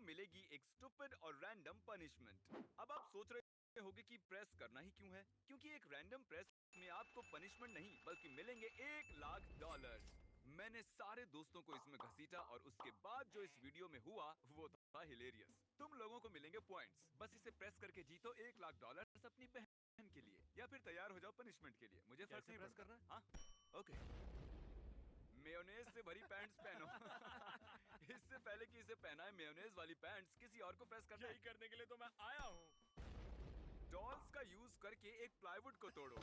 मिलेगी एक स्टूपिड और रैंडम पनिशमेंट। अब आप सोच रहे होंगे कि प्रेस करना ही क्यों है, क्योंकि एक रैंडम प्रेस में आपको पनिशमेंट नहीं बल्कि मिलेंगे $1,00,000। मैंने सारे दोस्तों को इसमें घसीटा और उसके बाद जो इस वीडियो में हुआ वो था हिलेरियस। तुम लोगों को मिलेंगे पॉइंट्स, बस इसे प्रेस करके जीतो $1,00,000 अपनी बहन के लिए, या फिर तैयार हो जाओ पनिशमेंट के लिए। मुझे फर्क नहीं प्रेस पड़ता। करना है? हाँ, ओके। मेयोनेज से भरी पैंट्स पहनो। इससे पहले कि इसे पहनाए मेयोनेज वाली पैंट्स, किसी और को प्रेस करना है। यही करने के लिए तो मैं आया हूँ। डॉल्स का यूज करके एक प्लाईवुड को तोड़ो।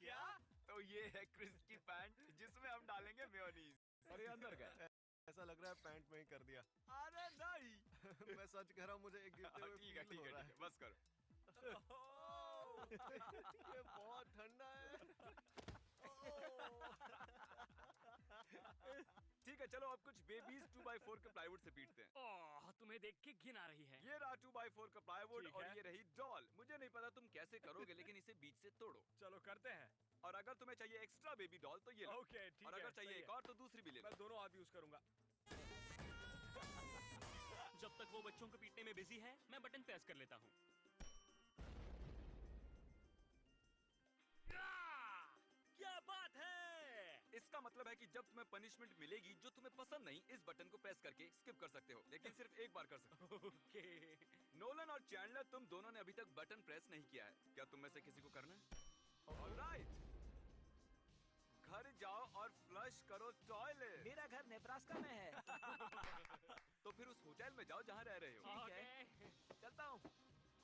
क्या? तो ये है क्रिस की पैंट जिसमें हम डालेंगे मेयोनीज। और ये अंदर गया। ऐसा लग रहा है पैंट में ही कर दिया। अरे नहीं। मैं सच कह रहा हूँ, मुझे एक गिरते हुए ठीक है फील ठीक हो है रहा ठीक है, बस करो। ये बहुत ठंडा है। ठीक है, चलो अब कुछ बेबीज 2x4 के प्लाईवुड से पीटते हैं। ओह, तुम्हें देख के घिन आ रही है। ये रहा 2x4 का प्लाईवुड ठीक और है। ये रही डॉल। मुझे नहीं पता तुम कैसे करोगे, लेकिन इसे बीच से तोड़ो। चलो करते हैं। और अगर तुम्हें चाहिए एक्स्ट्रा बेबी डॉल तो ये लो। ओके, ठीक और है, अगर चाहिए सही एक है। और तो दूसरी भी ले लो। मैं दोनों हाथ यूज करूंगा। जब तक वो बच्चों को पीटने में बिजी है, मैं बटन प्रेस कर लेता हूँ। क्या बात है! इसका मतलब है कि जब तुम्हें पनिशमेंट मिलेगी जो तुम्हें पसंद नहीं, इस बटन को प्रेस करके स्किप कर सकते हो, लेकिन सिर्फ एक बार कर सकते हो। ओके। नोलन और चैंडलर, तुम दोनों ने अभी तक बटन प्रेस नहीं किया है। क्या तुम में से किसी को करना है? ऑलराइट। घर जाओ और फ्लश करो टॉयलेट। मेरा घर नेब्रास्का में है। तो फिर उस होटल में जाओ जहाँ रह रहे हो। ठीक है, चलता हूँ।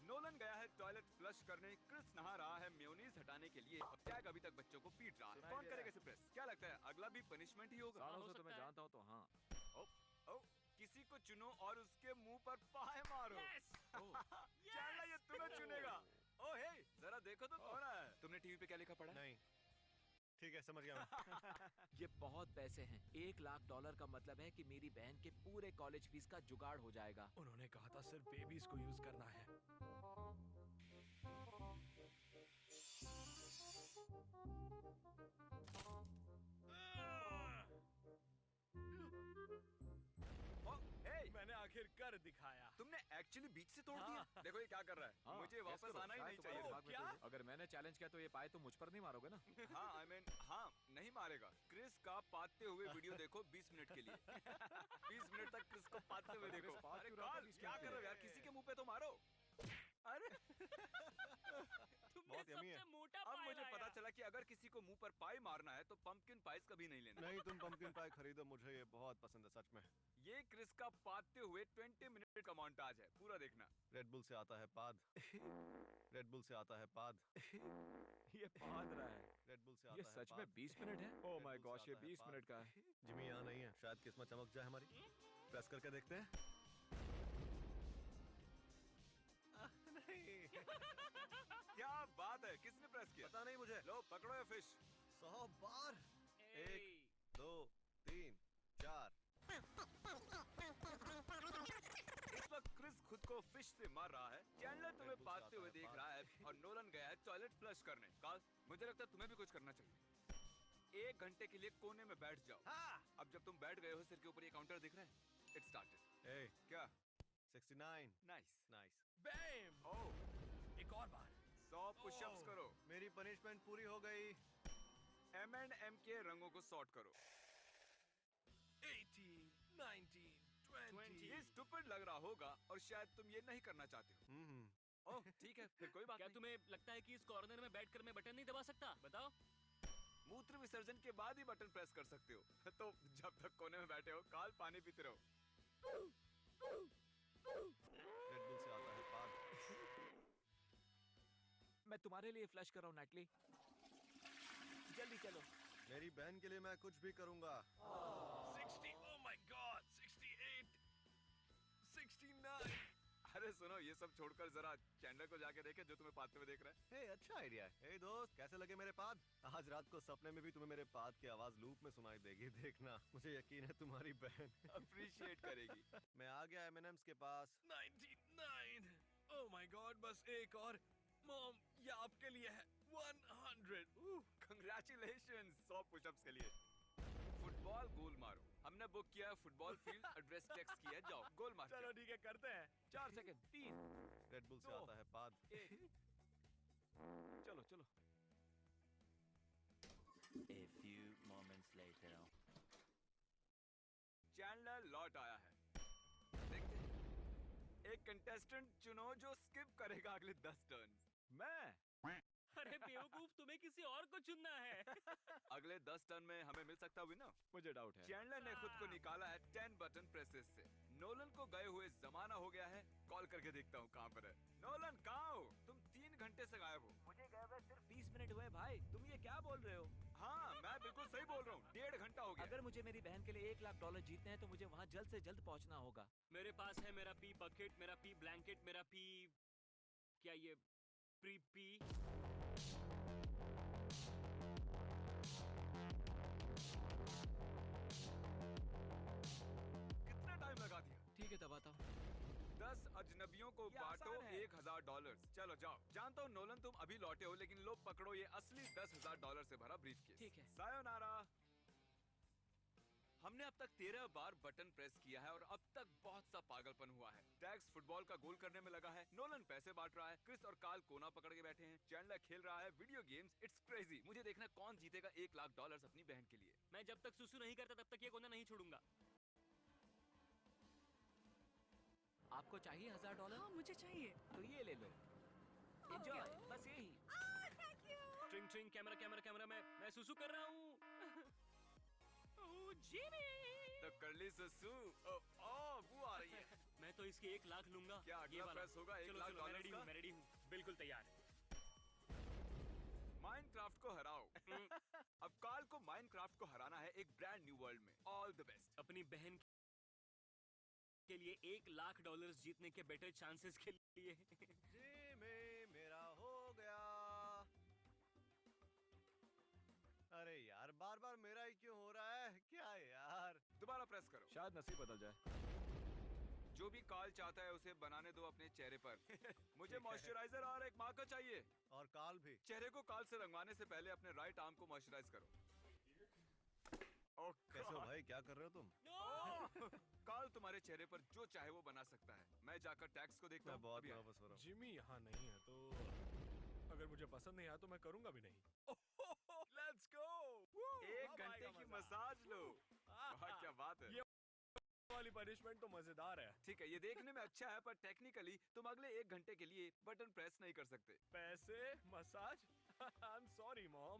नोलन गया है टॉयलेट फ्लश करने, क्रिस नहा रहा है मेयोनीज हटाने के लिए, और टैग अभी तक बच्चों को पीट रहा है। सुनाई कौन दे करेगा रहा इसे प्रेस? क्या लगता है अगला भी पनिशमेंट ही होगा? हो सालों से तो सकता मैं है। जानता हूँ तो हाँ। ओ, किसी को चुनो और उसके मुंह पर पाए मारो। Yes! चैंडलर, ये तुम्हें चुनेगा। ओ हे, जरा देखो तो कौन है। तुमने टीवी पे क्या लिखा पढ़ा? नहीं, ठीक है, समझ गया मैं। ये बहुत पैसे हैं। $1,00,000 का मतलब है कि मेरी बहन के पूरे कॉलेज फीस का जुगाड़ हो जाएगा। उन्होंने कहा था सिर्फ बेबीज को यूज करना है। ओ, हे, मैंने आखिर कर दिखाया। तुमने एक्चुअली बीच से तोड़ दिया। देखो ये क्या कर रहा है। हाँ, मुझे guess वापस करो, आना ही शायद नहीं तुम्हारे चाहिए। दिमाग में क्या? कोई- अगर मैंने चैलेंज किया तो ये पाए तुम मुझ पर नहीं मारोगे ना? हाँ, हाँ, नहीं मारेगा। क्रिस का पाते हुए वीडियो देखो 20 मिनट के लिए। 20 मिनट तक क्रिस को पाते हुए देखो। क्रिस पात अरे क्यों रहा था कार्ल, 20 क्या मिनट कर रहे हो यार? किसी के मुंह पे तो मारो। अरे तुमने बहुत yummy है। सबसे मोटा अब पाए मुझे लाया। पता चला कि अगर किसी को मुंह पर पाई मारना है तो पंपकिन पाइस कभी नहीं लेना। नहीं, तुम पंपकिन पाई खरीदो, मुझे ये बहुत पसंद है सच में। ये क्रिस का पाते हुए 20 मिनट का मोन्टाज है, पूरा देखना। रेड बुल से आता है पाद। रेड बुल से आता है पाद। ये पाद रहा है। रेड बुल से ये आता है सच पाद। में 20 मिनट है? ओह Red माय Bull से गॉश, ये आता है 20 पाद। मिनट का है। जिमी यहाँ नहीं है, शायद किस्मत चमक जाए हमारी। प्रेस करके देखते हैं। नहीं, क्या बात है, किसने प्रेस किया? पता नहीं मुझे। लो पकड़ो ये फिश। 100 बार। ए, 1, 2, 3, 4। इस वक्त क्रिस खुद को फिश से मार रहा है। चैंडलर तुम्हें Red Bull से पाते आता हुए है देख पाद। रहा है और नोलन गया है टॉयलेट फ्लश करने। कार्ल, मुझे लगता है तुम्हें भी कुछ करना चाहिए। 1 घंटे के लिए कोने में बैठ जाओ। हाँ। अब जब तुम बैठ गए हो, सिर के ऊपर ये काउंटर दिख रहा है। It started. ए, क्या? 69। नाइस। नाइस। बैम। ओह, एक और बार। 100 पुशअप्स ओह, करो। मेरी पनिशमेंट पूरी हो गई। M&M के रंगों को सॉर्ट करो। 18, 19, 20। ये स्टूपिड लग रहा होगा और शायद तुम ये नहीं करना चाहते हो। ओह, ठीक है, फिर कोई बात क्या नहीं। तुम्हें लगता है कि इस कॉर्नर में बैठकर मैं बटन नहीं दबा सकता? बताओ। मूत्र विसर्जन के बाद ही बटन प्रेस कर सकते हो। तो जब तक कोने में बैठे हो, काल पानी पीते रहो। रेड बुल से आता है पाद। मैं तुम्हारे लिए फ्लश कर रहा हूँ, नैटली। जल्दी चलो। मेरी बहन के लिए मैं कुछ भी करूंगा। 60, ओह माय गॉड, 68, 69। अरे सुनो, ये सब छोड़कर जरा चैंडलर को जाके देखे जो तुम्हें पाते हुए देख रहा है। हे, अच्छा आइडिया है। हे दोस्त, कैसे लगे मेरे पाद? आज रात को सपने में भी तुम्हें मेरे पाद की आवाज लूप में सुनाई देगी, देखना। मुझे यकीन है तुम्हारी बहन अप्रिशिएट करेगी। मैं आ गया M&M's के पास। 99, ओह माय गॉड, बस एक और। मॉम, ये आपके लिए है। 100। कंग्रेचुलेशंस 100 पुशअप्स के लिए। फुटबॉल गोल मारो। हमने बुक किया है फुटबॉल फील्ड, एड्रेस टेक्स्ट किया है, जाओ गोल मार चलो ठीक है, करते हैं। 4 सेकंड, 3, रेड बुल से दो। आता है पाद। 1। चलो चलो। A few moments later. Chandler लौट आया है। देखते हैं। एक कंटेस्टेंट चुनो जो स्किप करेगा अगले 10 टर्न। मैं अरे बेवकूफ, तुम्हें किसी और को चुनना है। अगले 10 टर्न में हमें मिल सकता विनर। मुझे डाउट है। चैंडलर ने खुद को निकाला है 10 बटन प्रेसेस से। नोलन को गए हुए जमाना हो गया है। कॉल करके देखता हूँ कहाँ पर है। नोलन कहाँ हो? तुम 3 घंटे से गायब हो। मुझे गए हुए सिर्फ 20 मिनट हुए भाई, तुम ये क्या बोल रहे हो? हाँ, मैं बिल्कुल सही बोल रहा हूँ। 1.5 घंटा हो गया। अगर मुझे मेरी बहन के लिए $1 लाख जीतने हैं तो मुझे वहाँ जल्द से जल्द पहुँचना होगा। मेरे पास है मेरा पी बकेट, मेरा पी ब्लैंकेट, मेरा पी क्या ये प्री पी। कितना टाइम लगा दिया? ठीक है, दबाता हूँ। 10 अजनबियों को ये बांटो आसान है। $1000। चलो जाओ। जानता हूँ नोलन तुम अभी लौटे हो, लेकिन लो पकड़ो ये असली $10,000 से भरा ब्रीफकेस। ठीक है। सायोनारा। हमने अब तक 13 बार बटन प्रेस किया है और अब तक बहुत सा पागलपन हुआ है। टैक्स फुटबॉल का गोल करने में लगा है, नोलन पैसे बांट रहा है, क्रिस और कार्ल कोना पकड़ के बैठे हैं, चैंडलर खेल रहा है वीडियो गेम्स। It's crazy. मुझे देखना कौन जीतेगा $1 लाख अपनी बहन के लिए। मैं जब तक सुसु नहीं करता तब तक ये कोना नहीं छोड़ूंगा। आपको चाहिए $1000? हाँ, मुझे चाहिए। तो ये ले लो। एंजॉय, बस यही। ट्रिंग ट्रिंग, कैमरा कैमरा कैमरा, मैं सुसु कर रहा हूँ। ओह जिमी, तो कर ली सुसु। वो आ रही है। मैं तो इसके 1 लाख लूंगा। क्या ये अगला वाला प्रेस होगा $1 चलो, लाख चलो, मैं रेडी का? हूँ, मैं रेडी हूँ, बिल्कुल तैयार। माइनक्राफ्ट को हराओ। अब कार्ल को माइनक्राफ्ट को हराना है एक ब्रांड न्यू वर्ल्ड में। All the best. अपनी बहन के लिए $1 लाख जीतने के बेटर चांसेस के लिए। जी में मेरा हो गया। अरे यार, बार बार मेरा ही क्यों हो रहा है? क्या यार? दोबारा प्रेस करो। शायद नसीब बदल जाए। जो भी कार्ल चाहता है उसे बनाने दो अपने चेहरे पर। मुझे मॉइस्चराइजर और एक मार्कर चाहिए। और काल भी। चेहरे को काल से रंगवाने से पहले अपने राइट आर्म को मॉइस्चराइज करो। कैसे हो भाई? क्या कर रहे हो तुम? काल तुम्हारे चेहरे पर जो चाहे वो बना सकता है। मैं जाकर टैक्स को देखता मैं हूँ। बहुत अभी आया। नर्वस हो रहा हूँ। जिमी यहाँ नहीं है तो अगर मुझे पसंद नहीं आया तो मैं करूंगा भी नहीं। Let's go. 1 घंटे की मसाज लो। वाह, क्या बात है। ये वाली पनिशमेंट तो मजेदार है। ठीक है, ये देखने में अच्छा है पर टेक्निकली तुम अगले 1 घंटे के लिए बटन प्रेस नहीं कर सकते। पैसे, massage. I am sorry mom.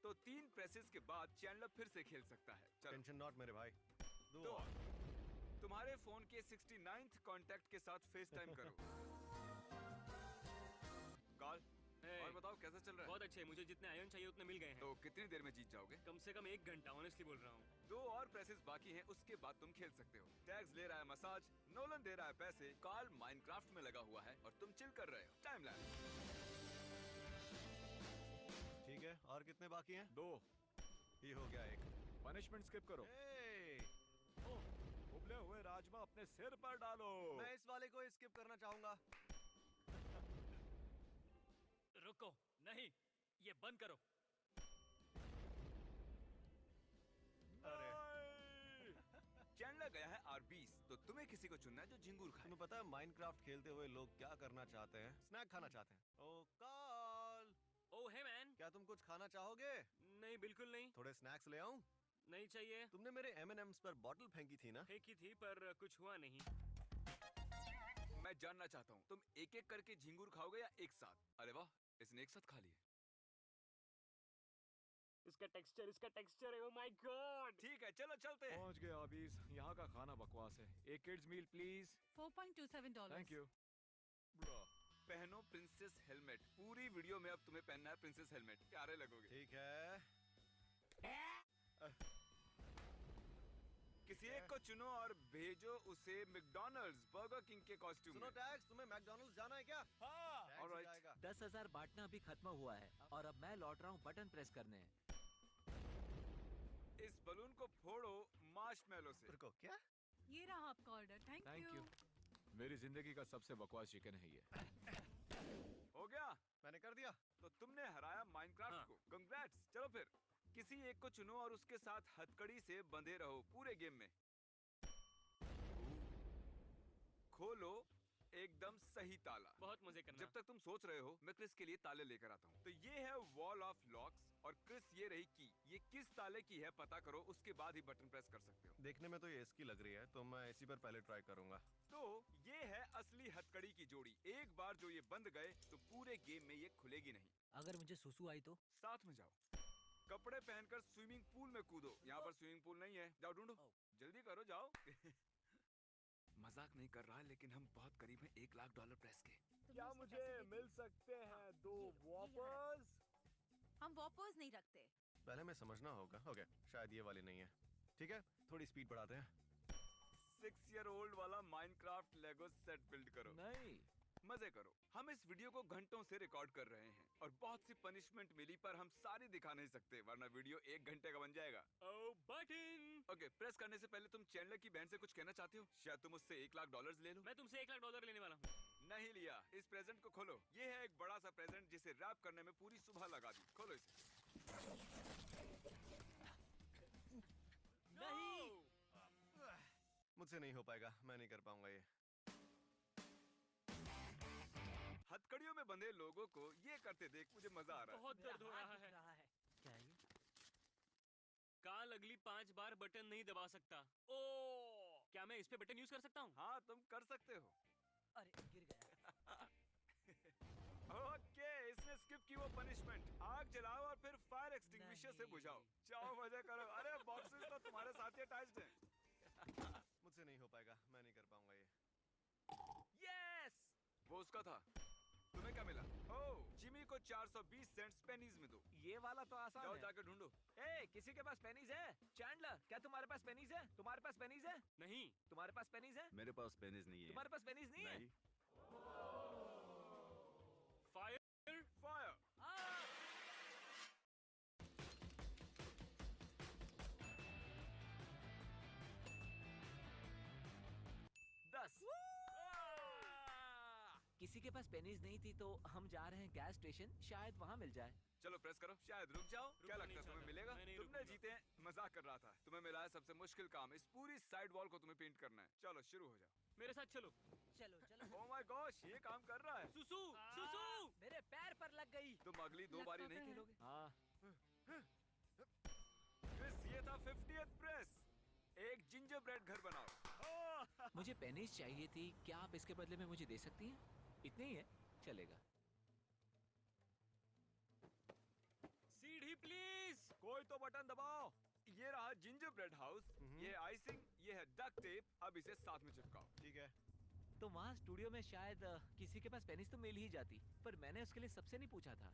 तो 3 प्रेसेस के बाद चैंडलर फिर से खेल सकता है। चलो। टेंशन नॉट मेरे भाई। तो तुम्हारे फोन के 69th कांटेक्ट के साथ फेस टाइम करो। कार्ल, और बताओ कैसा चल रहा है? बहुत अच्छे, मुझे जितने आयरन चाहिए उतने मिल गए हैं। तो कितनी देर में जीत जाओगे? कम से कम 1 घंटा, ऑनेस्टली बोल रहा हूँ। 2 और प्रेसेस बाकी हैं, उसके बाद तुम खेल सकते हो। टैग्स ले रहा है मसाज, नोलन दे रहा है पैसे, कार्ल माइनक्राफ्ट में लगा हुआ है और तुम चिल कर रहे हो। Time lapse. ठीक है, और कितने बाकी हैं? 2। ये हो गया 1। पनिशमेंट स्किप करो। उबले हुए राजमा अपने सिर पर डालो। मैं इस वाले को स्किप करना चाहूंगा। रुको, नहीं, ये बंद करो। अरे चैंडलर गया है आरबीज, तो तुम्हें किसी को चुनना है जो झिंगुर खाए। तुम्हें पता है माइनक्राफ्ट खेलते हुए लोग क्या करना चाहते हैं? स्नैक खाना चाहते हैं। ओ काल, ओह हे मैन, क्या तुम कुछ खाना चाहोगे? नहीं बिल्कुल नहीं, थोड़े स्नैक्स ले आऊं? नहीं चाहिए। तुमने मेरे M&M's पर बॉटल फेंकी थी ना? फेंकी थी पर कुछ हुआ नहीं। मैं जानना चाहता हूँ तुम एक एक करके झिंगुर खाओगे या एक साथ? अरे वाह, इसने एक साथ खा लिए। इसका टेक्सचर है, ओह माय गॉड। ठीक है, चलो चलते हैं। पहुंच गए आबीज। यहाँ का खाना बकवास है। एक kids meal please. $4.27। Thank you. पहनो प्रिंसेस हेलमेट। पूरी वीडियो में अब तुम्हें पहनना है प्रिंसेस हेलमेट। प्यारे लगोगे। ठीक है। किसी एक को चुनो और भेजो उसे मैकडॉनल्ड्स बर्गर किंग के कॉस्ट्यूम सुनो में। टैक्स, तुम्हें मैकडॉनल्ड्स जाना है क्या? हाँ। Tax Alright. जाएगा। 10,000 बांटना अभी खत्म हुआ है और अब मैं लौट रहा हूँ बटन प्रेस करने। इस बलून को फोड़ो मार्शमैलो से। रुको, क्या? ये रहा आपका order. Thank thank you. You. मेरी जिंदगी का सबसे बकवास चिकन है ये। हो गया? मैंने कर दिया। तो तुमने हराया माइनक्राफ्ट हाँ। को। कंग्रेट्स। चलो फिर किसी एक को चुनो और उसके साथ हथकड़ी से बंधे रहो पूरे गेम में। खोलो एकदम सही ताला। बहुत मजे करना। जब तक तुम सोच रहे हो मैं क्रिस के लिए ताले लेकर आता हूँ। तो ये है वॉल ऑफ लॉक्स और क्रिस ये रही की। ये किस ताले की है पता करो, उसके बाद ही बटन प्रेस कर सकते हो। देखने में तो ये इसकी लग रही है, तो मैं इसी पर पहले ट्राई करूंगा। तो ये है असली हथकड़ी की जोड़ी। एक बार जो ये बंद गए तो पूरे गेम में ये खुलेगी नहीं। अगर मुझे सुसु आई तो? साथ में जाओ, कपड़े पहनकर स्विमिंग पूल में कूदो। यहाँ पर स्विमिंग पूल नहीं है, जाओ ढूंढो, जल्दी करो जाओ। मजाक नहीं कर रहा, लेकिन हम बहुत करीब हैं $1,00,000 प्रेस के। क्या मुझे मिल सकते हैं 2 वॉपर्स? हम वॉपर्स नहीं रखते। पहले मैं समझना होगा। ओके, शायद ये वाली नहीं है। ठीक है, थोड़ी स्पीड बढ़ाते हैं। 6-year-old वाला माइनक्राफ्ट लेगो सेट बिल्ड करो। नहीं, मजे करो। हम इस वीडियो को घंटों से रिकॉर्ड कर रहे हैं और बहुत सी पनिशमेंट मिली, पर हम सारी दिखा नहीं सकते वरना वीडियो 1 घंटे का बन जाएगा। ओ बटन। ओके, प्रेस करने से पहले तुम चैंडलर की बहन से कुछ कहना चाहते हो? शायद तुम उससे $1,00,000 ले लो। मैं तुमसे $1,00,000 लेने वाला हूँ। नहीं लिया। इस प्रेजेंट को खोलो। ये है एक बड़ा सा प्रेजेंट जिसे रैप करने में पूरी सुबह लगा दी। खोलो इसे। नहीं। मुझसे नहीं हो पाएगा, मैं नहीं कर पाऊंगा ये। हथकड़ियों में बंधे लोगों को ये करते देख मुझे मजा आ रहा है। बहुत दर्द हो रहा हाथ है। दुख रहा है। क्या है ये? काल अगली 5 बार बटन नहीं दबा सकता। ओ, क्या मैं इस पे बटन यूज कर सकता हूँ? हाँ, तुम कर सकते हो। अरे गिर गया। ओके, इसने स्किप की वो पनिशमेंट। आग जलाओ और फिर फायर एक्सटिंग्विशर से नहीं। बुझाओ। जाओ मजे करो। अरे बॉक्सेस तो तुम्हारे साथ ही अटैच्ड हैं। मुझसे नहीं हो पाएगा, मैं नहीं कर पाऊंगा ये। यस, वो उसका था। तुम्हें क्या मिला? ओह, जिमी को 420 सेंट्स पेनीज में दो। ये वाला तो आसान जाओ है। जाकर ढूंढो। ए, किसी के पास पेनीज है? चैंडलर, क्या तुम्हारे पास पेनीज है? तुम्हारे पास पेनीज है? नहीं। तुम्हारे पास पेनीज है? मेरे पास पेनीज नहीं तुम्हारे पास पेनीज नहीं है? फायर। फायर। किसी के पास पेनीज नहीं थी तो हम जा रहे हैं गैस स्टेशन, शायद वहाँ मिल जाए। चलो प्रेस करो, शायद रुक जाओ। क्या रुकना लगता है नहीं तुम्हें चाहता। मिलेगा? मैं नहीं तुमने रुकूंगा। जीते हैं। मजाक कर रहा था। तुम्हें मिला है सबसे मुश्किल काम। इस पूरी साइड वॉल को तुम्हें पेंट करना है। चलो शुरू हो जाओ। मेरे साथ चलो। चलो चलो। ओह माय गॉश, ये काम कर रहा है। सुसु, सुसु। मेरे पैर पर लग गई। तुम अगली 2 बारी लगता नहीं तो है। खेलोगे? हाँ, क्रिस, ये था 50th प्रेस। एक जिंजर ब्रेड घर बनाओ। मुझे पेनीज चाहिए थी। क्या आप इसके बदले में मुझे दे सकती हैं? इतने ही है, चलेगा। सीढ़ी प्लीज। कोई तो बटन दबाओ। ये रहा जिंजर ब्रेड हाउस। ये आइसिंग, ये है डक टेप। अब इसे साथ में चिपकाओ। ठीक है। तो वहाँ स्टूडियो में शायद किसी के पास पेनीज तो मिल ही जाती, पर मैंने उसके लिए सबसे नहीं पूछा था।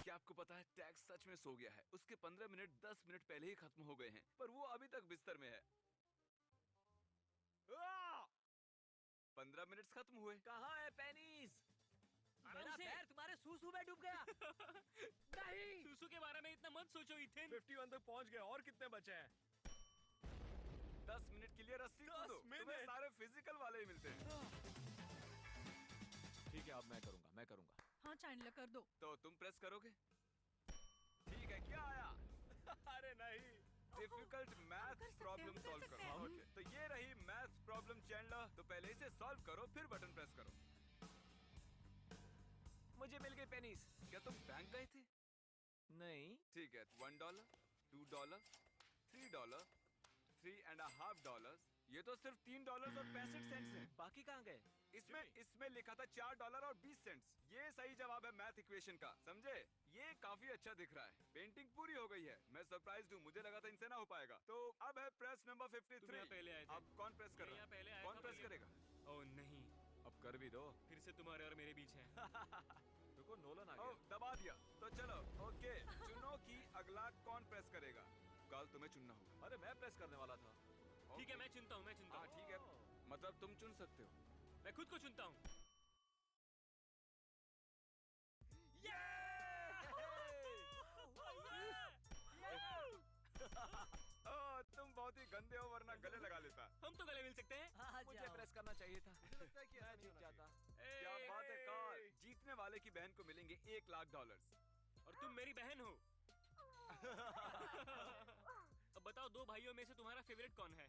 क्या आपको पता है टैक्स सच में सो गया है? उसके 15 मिनट 10 मिनट पहले ही खत्म हो गए हैं, पर वो अभी तक बिस्तर में है। 15 मिनट खत्म हुए। कहाँ है पेनीज? मेरा से। पैर तुम्हारे सूसू में डूब गया। नहीं। सुसु के बारे में इतना मत सोचो इथिन। 51 तक पहुंच गए, और कितने बचे हैं? 10 मिनट के लिए रस्सी 10 कूदो। तुम्हें मिनट? सारे फिजिकल वाले ही मिलते हैं। ठीक है, अब मैं करूँगा, मैं करूँगा। हाँ चैंडलर कर दो। तो तुम प्रेस करोगे? ठीक है, क्या आया? अरे नहीं। डिफिकल्ट मैथ कर सकते हैं, प्रॉब्लम हम कर सॉल्व सकते करो। हैं। ओके, तो ये रही मैथ प्रॉब्लम चैंडलर। तो पहले इसे सॉल्व करो, फिर बटन प्रेस करो। मुझे मिल गई पेनीज। क्या तुम बैंक गए थे? नहीं, ठीक है, $1, $2, $3, $3.50। ये तो सिर्फ $3.65 हैं। बाकी कहाँ गए? इसमें लिखा था $4.20। ये सही जवाब है मैथ इक्वेशन का, समझे? ये काफी अच्छा दिख रहा है। पेंटिंग पूरी हो गई है। मैं सरप्राइज्ड हूँ, मुझे लगा था इनसे ना हो पाएगा। तो अब है प्रेस नंबर तुम यहाँ 53। पहले आए थे। अब कौन प्रेस कर मैं रहा यहाँ पहले है? आया कौन था, प्रेस पहले। करेगा? ओह नहीं, अब कर भी दो। फिर से तुम्हारे और मेरे बीच है। रुको, नोलन आ ओ, गया। दबा दिया। तो चलो, ओके, चुनो कि अगला कौन प्रेस करेगा। कल तुम्हें चुनना होगा। अरे मैं प्रेस करने वाला था। ठीक है, मैं चुनता हूँ, मैं चुनता हाँ हूँ। ठीक है, मतलब तुम चुन सकते हो। मैं खुद को चुनता हूँ। ओह, तुम बहुत ही गंदे हो, वरना गले लगा लेता। हम तो गले मिल सकते हैं। आ मुझे जाओ। प्रेस करना चाहिए था। मुझे लगता है कि ऐसा मैं नहीं जीत होना जाता। क्या बात है कार्ल, जीतने जीतने वाले की बहन को मिलेंगे $1,00,000। और तुम मेरी बहन हो। अब बताओ, दो भाइयों में से तुम्हारा फेवरेट कौन है?